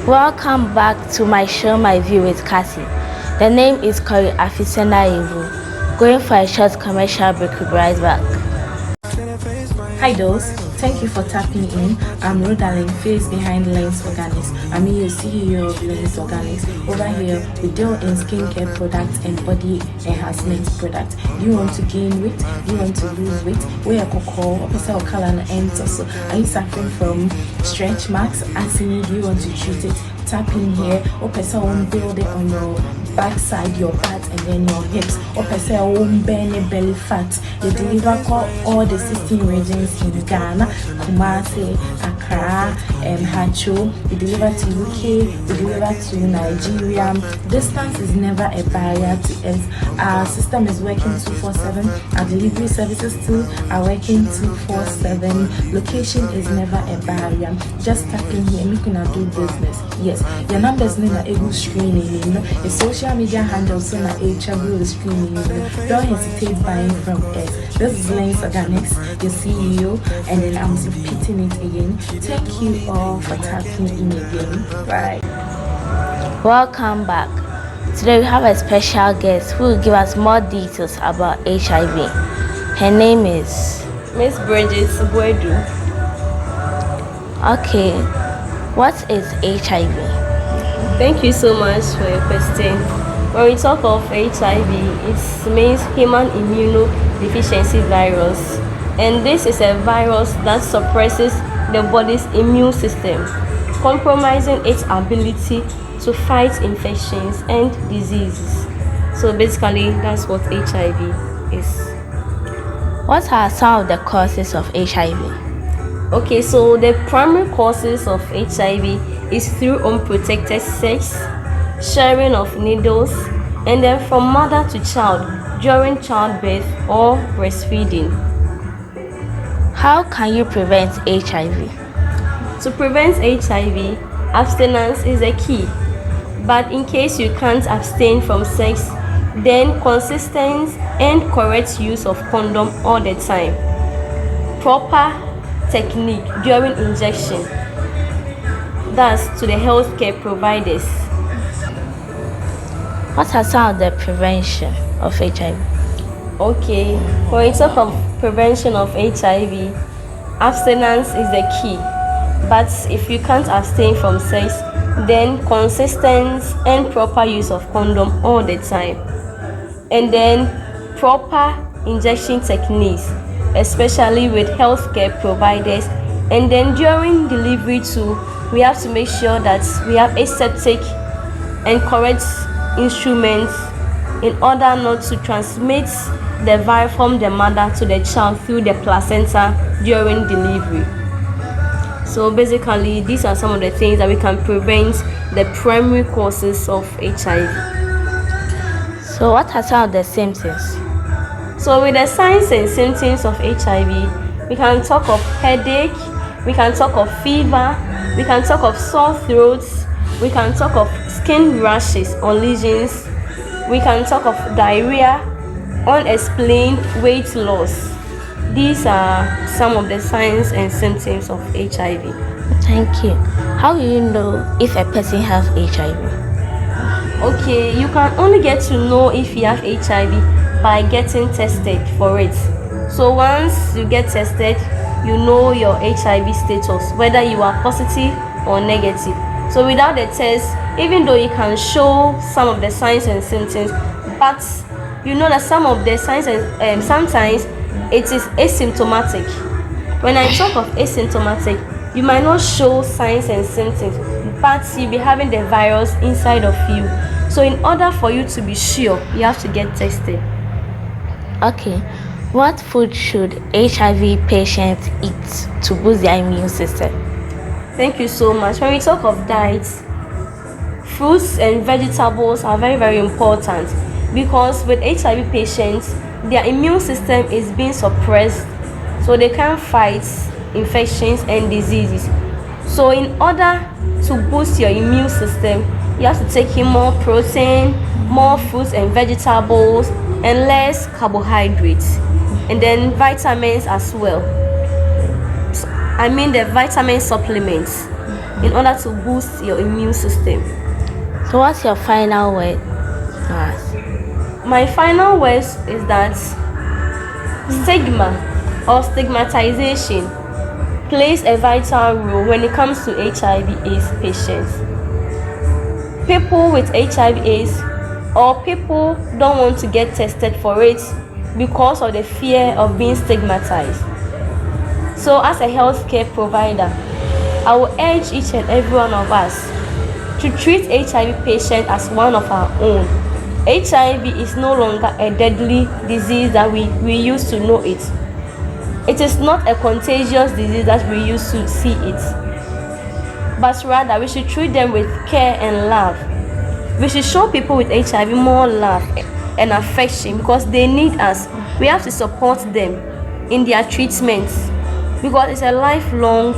Welcome back to my show, My View with Cassie. The name is Corey Afisena Evu. Going for a short commercial break, we'll be right back. Hi those, thank you for tapping in. I'm Rodalyn, face behind Lens Organics. I'm your CEO of Lens Organics. Over here, we deal in skincare products and body enhancement products. Do you want to gain weight? Do you want to lose weight? Wear a cocoa, or personal color and ends also. Are you suffering from stretch marks? Acne, do you want to treat it? Tap in here, or person build it on your backside, your back, and then your hips, or person belly fat. They deliver all the 16 regions in Ghana, Kumasi, Accra, Hacho. We deliver to UK, we deliver to Nigeria. Distance is never a barrier to us. Our system is working 24/7. Our delivery services too are working 24/7. Location is never a barrier. Just tap in here, make una do business. Yes, your numbers need a able screening, you know. Your social media handles so na a travel screening, you know. Don't hesitate buying from us. This is Lens Organics, your CEO, and then I'm repeating it again. Thank you all for tapping in again. Bye. Welcome back. Today we have a special guest who will give us more details about HIV. Her name is Miss Bridget Bwedu. Okay, what is HIV? Thank you so much for your question. When we talk of HIV, it means human immunodeficiency virus, and this is a virus that suppresses the body's immune system, compromising its ability to fight infections and diseases. So basically, that's what HIV is. What are some of the causes of HIV? Okay, so the primary causes of HIV is through unprotected sex, sharing of needles, and then from mother to child during childbirth or breastfeeding. How can you prevent HIV? To prevent HIV, abstinence is a key. But in case you can't abstain from sex, then consistent and correct use of condom all the time. Proper technique during injection. That's to the healthcare providers. What are some of the prevention of HIV? Okay, when we talk of prevention of HIV, abstinence is the key. But if you can't abstain from sex, then consistent and proper use of condom all the time. And then proper injection techniques, especially with healthcare providers. And then during delivery too, we have to make sure that we have aseptic and correct instruments in order not to transmit the virus from the mother to the child through the placenta during delivery. So basically, these are some of the things that we can prevent the primary causes of HIV. So what are some of the symptoms? So with the signs and symptoms of HIV, we can talk of headache, we can talk of fever, we can talk of sore throats, we can talk of skin rashes or lesions, we can talk of diarrhea, unexplained weight loss. These are some of the signs and symptoms of HIV. Thank you. How do you know if a person has HIV? Okay, you can only get to know if you have HIV by getting tested for it. So once you get tested, you know your HIV status, whether you are positive or negative. So without the test, even though you can show some of the signs and symptoms, but you know that some of the signs and sometimes it is asymptomatic. When I talk of asymptomatic, you might not show signs and symptoms, but you'll be having the virus inside of you. So in order for you to be sure, you have to get tested. Okay, what food should HIV patients eat to boost their immune system? Thank you so much. When we talk of diets, fruits and vegetables are very, very important, because with HIV patients, their immune system is being suppressed, so they can't fight infections and diseases. So in order to boost your immune system, you have to take in more protein, more fruits and vegetables, and less carbohydrates, and then vitamins as well. I mean the vitamin supplements. in order to boost your immune system. So what's your final word? My final words is that stigma or stigmatization plays a vital role when it comes to HIV/AIDS patients. People with HIV/AIDS or people don't want to get tested for it because of the fear of being stigmatized. So as a healthcare provider, I will urge each and every one of us to treat HIV patients as one of our own. HIV is no longer a deadly disease that we used to know it. It is not a contagious disease that we used to see it. But rather, we should treat them with care and love. We should show people with HIV more love and affection because they need us. We have to support them in their treatments because it's a lifelong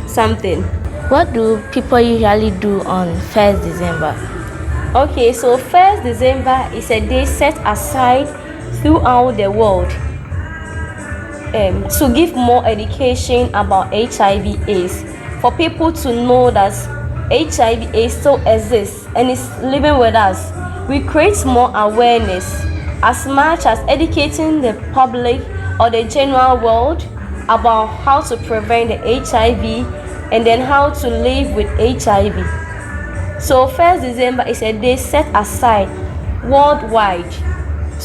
something. What do people usually do on 1st December? Okay, so 1st December is a day set aside throughout the world to give more education about HIV/AIDS, for people to know that HIV/AIDS still exists and is living with us. We create more awareness as much as educating the public or the general world about how to prevent the HIV and then how to live with HIV. So 1st December is a day set aside worldwide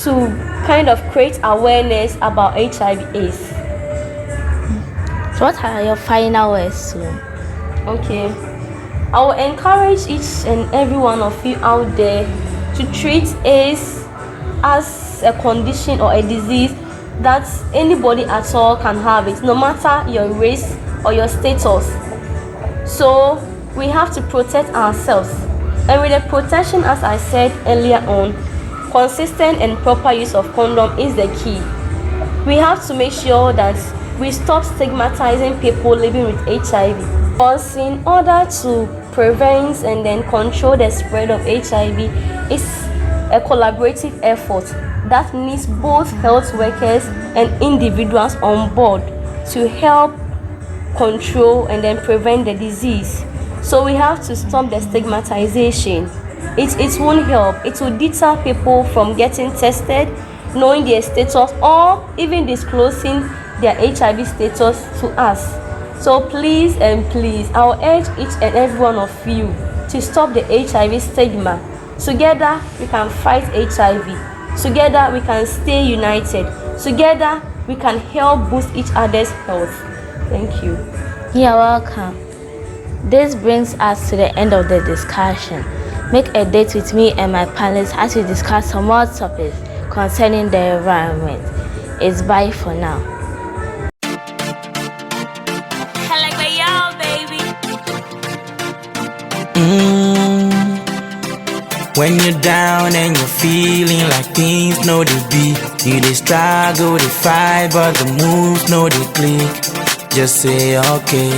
to kind of create awareness about HIV/AIDS. So what are your final words? Okay, I will encourage each and every one of you out there to treat AIDS as a condition or a disease that anybody at all can have it, no matter your race or your status. So we have to protect ourselves, and with the protection, as I said earlier on, consistent and proper use of condom is the key. We have to make sure that we stop stigmatizing people living with HIV, because in order to prevent and then control the spread of HIV is a collaborative effort that needs both health workers and individuals on board to help control and then prevent the disease. So we have to stop the stigmatization. It won't help. It will deter people from getting tested, knowing their status, or even disclosing their HIV status to us. So please and please, I will urge each and every one of you to stop the HIV stigma. Together we can fight HIV. Together we can stay united. Together we can help boost each other's health. Thank you. You're welcome. This brings us to the end of the discussion. Make a date with me and my panelists as we discuss some more topics concerning the environment. It's bye for now. When you're down and you're feeling like things no they be, you they struggle, they fight, but the moves no they click. Just say okay,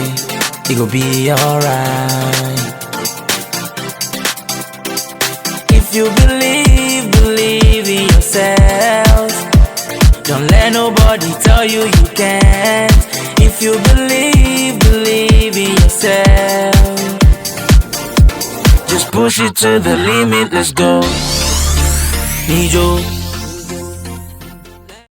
it go be alright. If you believe in yourself, don't let nobody tell you you can't. If you believe in yourself, just push it to the limit, let's go. Nijo.